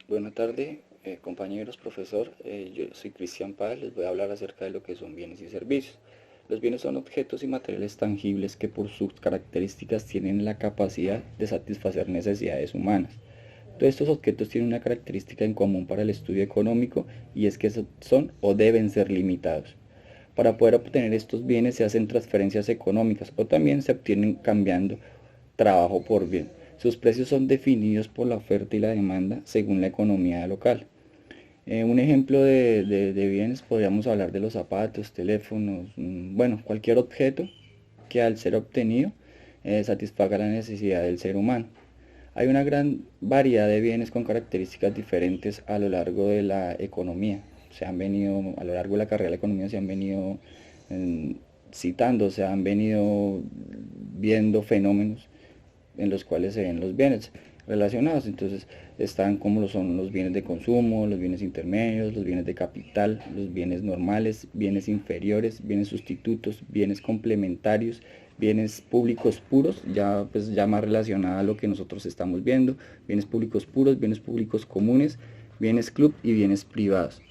Buenas tardes, compañeros, profesor. Yo soy Cristian Paz, les voy a hablar acerca de lo que son bienes y servicios. Los bienes son objetos y materiales tangibles que por sus características tienen la capacidad de satisfacer necesidades humanas. Todos estos objetos tienen una característica en común para el estudio económico y es que son o deben ser limitados. Para poder obtener estos bienes se hacen transferencias económicas o también se obtienen cambiando trabajo por bien. Sus precios son definidos por la oferta y la demanda según la economía local. Un ejemplo de bienes podríamos hablar de los zapatos, teléfonos, bueno, cualquier objeto que al ser obtenido satisfaga la necesidad del ser humano. Hay una gran variedad de bienes con características diferentes a lo largo de la economía. Se han venido, a lo largo de la carrera de la economía se han venido eh, citando, se han venido viendo fenómenos en los cuales se ven los bienes relacionados. Entonces están como lo son los bienes de consumo, los bienes intermedios, los bienes de capital, los bienes normales, bienes inferiores, bienes sustitutos, bienes complementarios, bienes públicos puros, ya pues ya más relacionada a lo que nosotros estamos viendo, bienes públicos puros, bienes públicos comunes, bienes club y bienes privados.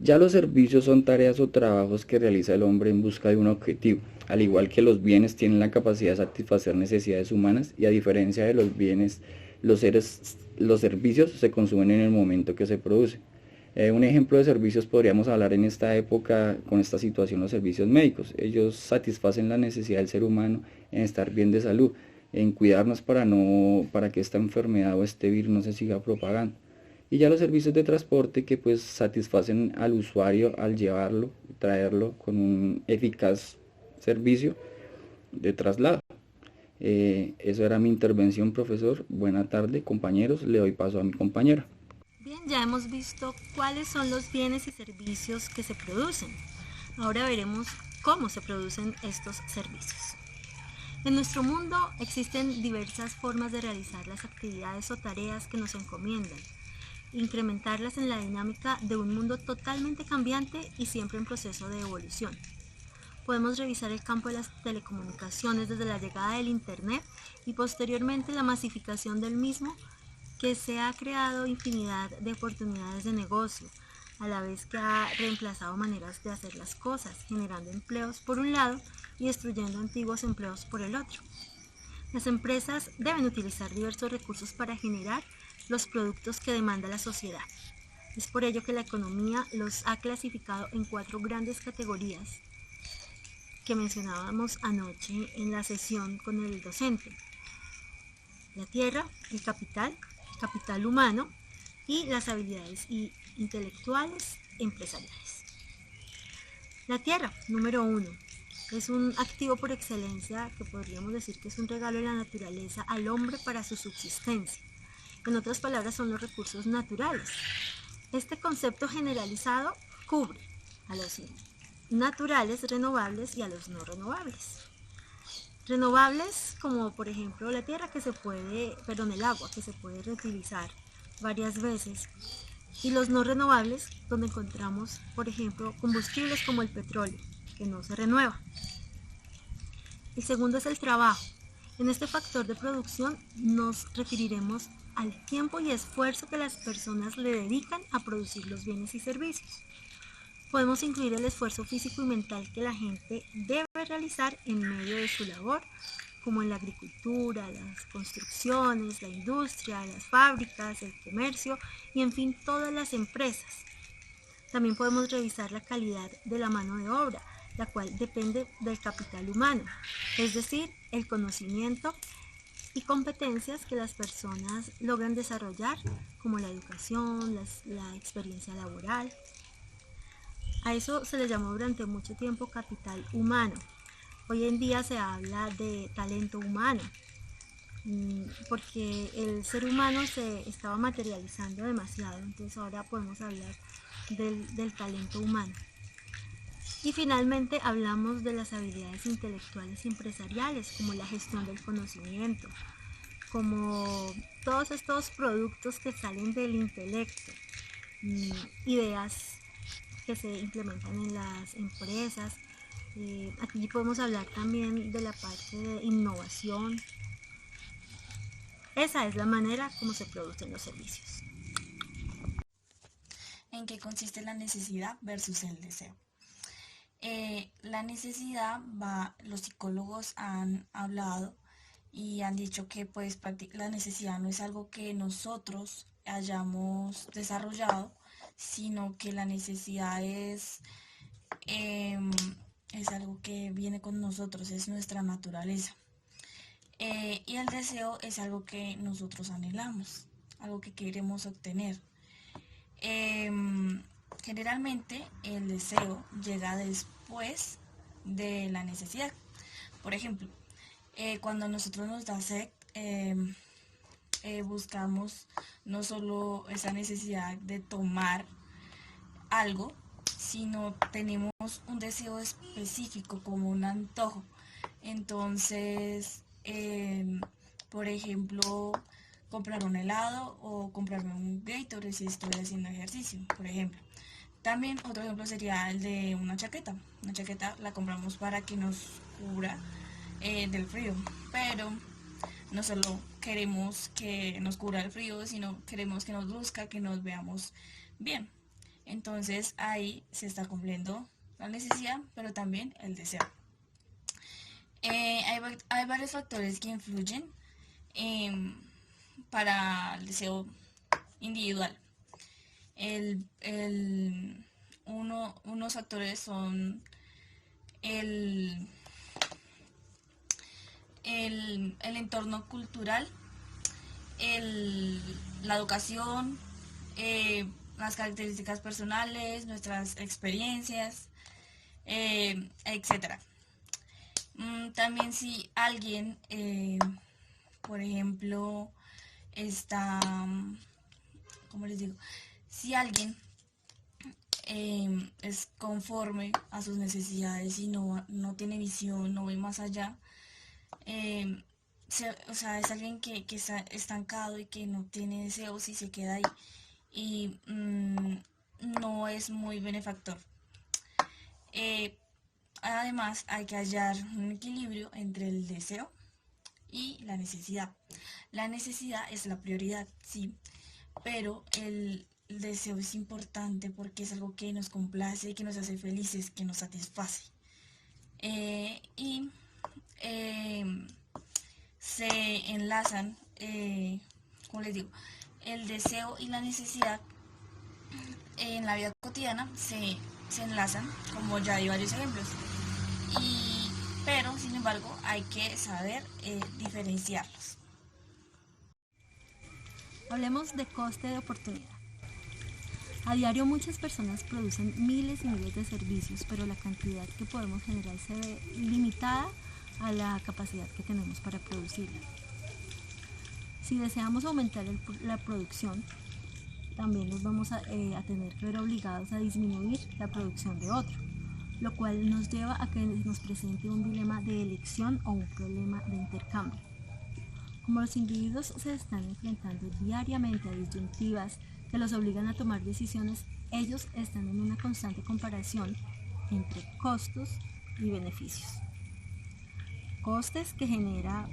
Ya los servicios son tareas o trabajos que realiza el hombre en busca de un objetivo, al igual que los bienes tienen la capacidad de satisfacer necesidades humanas y a diferencia de los bienes, los servicios se consumen en el momento que se produce. Un ejemplo de servicios podríamos hablar en esta época, con esta situación, los servicios médicos. Ellos satisfacen la necesidad del ser humano en estar bien de salud, en cuidarnos para que esta enfermedad o este virus no se siga propagando. Y ya los servicios de transporte que pues satisfacen al usuario al llevarlo, traerlo con un eficaz servicio de traslado. Eso era mi intervención, profesor. Buena tarde, compañeros. Le doy paso a mi compañera. Bien, ya hemos visto cuáles son los bienes y servicios que se producen. Ahora veremos cómo se producen estos servicios. En nuestro mundo existen diversas formas de realizar las actividades o tareas que nos encomiendan, incrementarlas en la dinámica de un mundo totalmente cambiante y siempre en proceso de evolución. Podemos revisar el campo de las telecomunicaciones desde la llegada del Internet y posteriormente la masificación del mismo, que se ha creado infinidad de oportunidades de negocio, a la vez que ha reemplazado maneras de hacer las cosas, generando empleos por un lado y destruyendo antiguos empleos por el otro. Las empresas deben utilizar diversos recursos para generar los productos que demanda la sociedad. Es por ello que la economía los ha clasificado en 4 grandes categorías que mencionábamos anoche en la sesión con el docente: la tierra, el capital humano y las habilidades intelectuales empresariales. La tierra, número 1, es un activo por excelencia que podríamos decir que es un regalo de la naturaleza al hombre para su subsistencia. En otras palabras, son los recursos naturales. Este concepto generalizado cubre a los naturales renovables y a los no renovables. Renovables como por ejemplo la tierra que se puede, perdón, el agua que se puede reutilizar varias veces, y los no renovables donde encontramos por ejemplo combustibles como el petróleo que no se renueva. El segundo es el trabajo. En este factor de producción nos referiremos al tiempo y esfuerzo que las personas le dedican a producir los bienes y servicios. Podemos incluir el esfuerzo físico y mental que la gente debe realizar en medio de su labor, como en la agricultura, las construcciones, la industria, las fábricas, el comercio y en fin todas las empresas. También podemos revisar la calidad de la mano de obra, la cual depende del capital humano, es decir, el conocimiento y competencias que las personas logran desarrollar, como la educación, la experiencia laboral. A eso se le llamó durante mucho tiempo capital humano. Hoy en día se habla de talento humano, porque el ser humano se estaba materializando demasiado, entonces ahora podemos hablar del talento humano. Y finalmente hablamos de las habilidades intelectuales y empresariales, como la gestión del conocimiento, como todos estos productos que salen del intelecto, ideas que se implementan en las empresas. Aquí podemos hablar también de la parte de innovación. Esa es la manera como se producen los servicios. en qué consiste la necesidad versus el deseo. La necesidad los psicólogos han hablado y han dicho que pues la necesidad no es algo que nosotros hayamos desarrollado, sino que la necesidad es algo que viene con nosotros, es nuestra naturaleza. Y el deseo es algo que nosotros anhelamos, algo que queremos obtener. Generalmente el deseo llega después de la necesidad. Por ejemplo, cuando a nosotros nos da sed, buscamos no solo esa necesidad de tomar algo, sino tenemos un deseo específico como un antojo. Entonces, por ejemplo, comprar un helado o comprarme un Gatorade si estoy haciendo ejercicio, por ejemplo. También otro ejemplo sería el de una chaqueta. Una chaqueta la compramos para que nos cubra del frío, pero no solo queremos que nos cubra el frío, sino queremos que nos luzca, que nos veamos bien. Entonces ahí se está cumpliendo la necesidad, pero también el deseo. Hay varios factores que influyen para el deseo individual. Unos factores son el entorno cultural, la educación, las características personales, nuestras experiencias, etc. También si alguien, por ejemplo, está, ¿cómo les digo? Si alguien es conforme a sus necesidades y no tiene visión, no ve más allá, o sea, es alguien que está estancado y que no tiene deseos y se queda ahí y no es muy benefactor. Además, hay que hallar un equilibrio entre el deseo y la necesidad. La necesidad es la prioridad, sí, pero el deseo es importante porque es algo que nos complace, que nos hace felices, que nos satisface. Se enlazan, como les digo, el deseo y la necesidad en la vida cotidiana se enlazan, como ya di varios ejemplos. Pero, sin embargo, hay que saber diferenciarlos. Hablemos de coste de oportunidad. A diario muchas personas producen miles y miles de servicios, pero la cantidad que podemos generar se ve limitada a la capacidad que tenemos para producirla. Si deseamos aumentar la producción, también nos vamos a tener que ver obligados a disminuir la producción de otro, lo cual nos lleva a que nos presente un dilema de elección o un problema de intercambio. Como los individuos se están enfrentando diariamente a disyuntivas que los obligan a tomar decisiones, ellos están en una constante comparación entre costos y beneficios. Costes que genera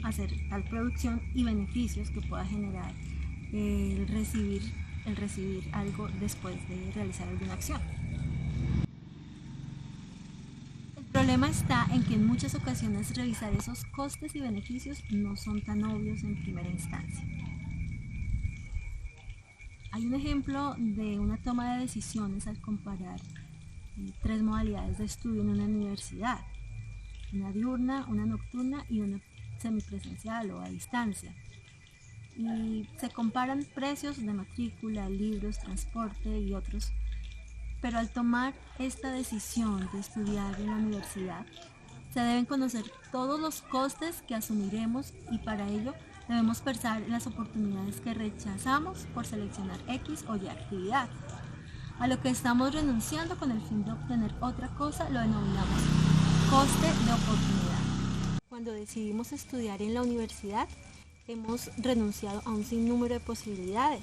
hacer tal producción y beneficios que pueda generar el recibir algo después de realizar alguna acción. El problema está en que en muchas ocasiones revisar esos costes y beneficios no son tan obvios en primera instancia. Hay un ejemplo de una toma de decisiones al comparar 3 modalidades de estudio en una universidad: una diurna, una nocturna y una semipresencial o a distancia. Y se comparan precios de matrícula, libros, transporte y otros. Pero al tomar esta decisión de estudiar en la universidad, se deben conocer todos los costes que asumiremos y para ello debemos pensar en las oportunidades que rechazamos por seleccionar X o Y actividad. A lo que estamos renunciando con el fin de obtener otra cosa lo denominamos coste de oportunidad. Cuando decidimos estudiar en la universidad, hemos renunciado a un sinnúmero de posibilidades,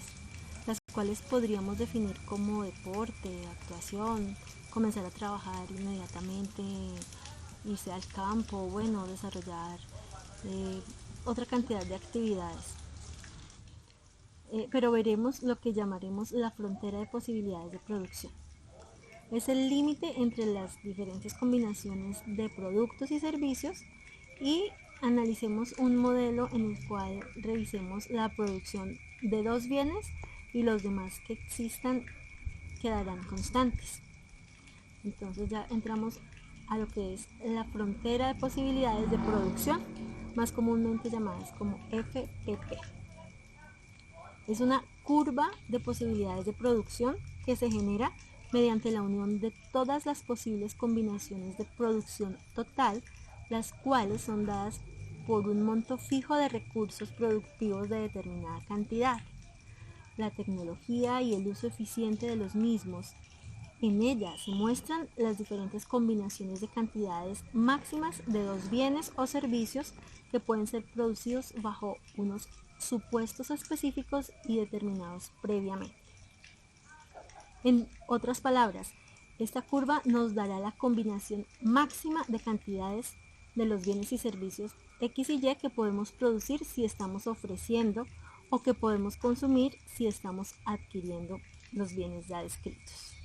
las cuales podríamos definir como deporte, actuación, comenzar a trabajar inmediatamente, irse al campo, desarrollar otra cantidad de actividades. pero veremos lo que llamaremos la frontera de posibilidades de producción. Es el límite entre las diferentes combinaciones de productos y servicios y analicemos un modelo en el cual revisemos la producción de dos bienes y los demás que existan quedarán constantes. Entonces ya entramos a lo que es la frontera de posibilidades de producción, más comúnmente llamadas como FPP. Es una curva de posibilidades de producción que se genera mediante la unión de todas las posibles combinaciones de producción total, las cuales son dadas por un monto fijo de recursos productivos de determinada cantidad. La tecnología y el uso eficiente de los mismos. En ella se muestran las diferentes combinaciones de cantidades máximas de dos bienes o servicios que pueden ser producidos bajo unos supuestos específicos y determinados previamente. En otras palabras, esta curva nos dará la combinación máxima de cantidades de los bienes y servicios X y Y que podemos producir si estamos ofreciendo o que podemos consumir si estamos adquiriendo los bienes ya descritos.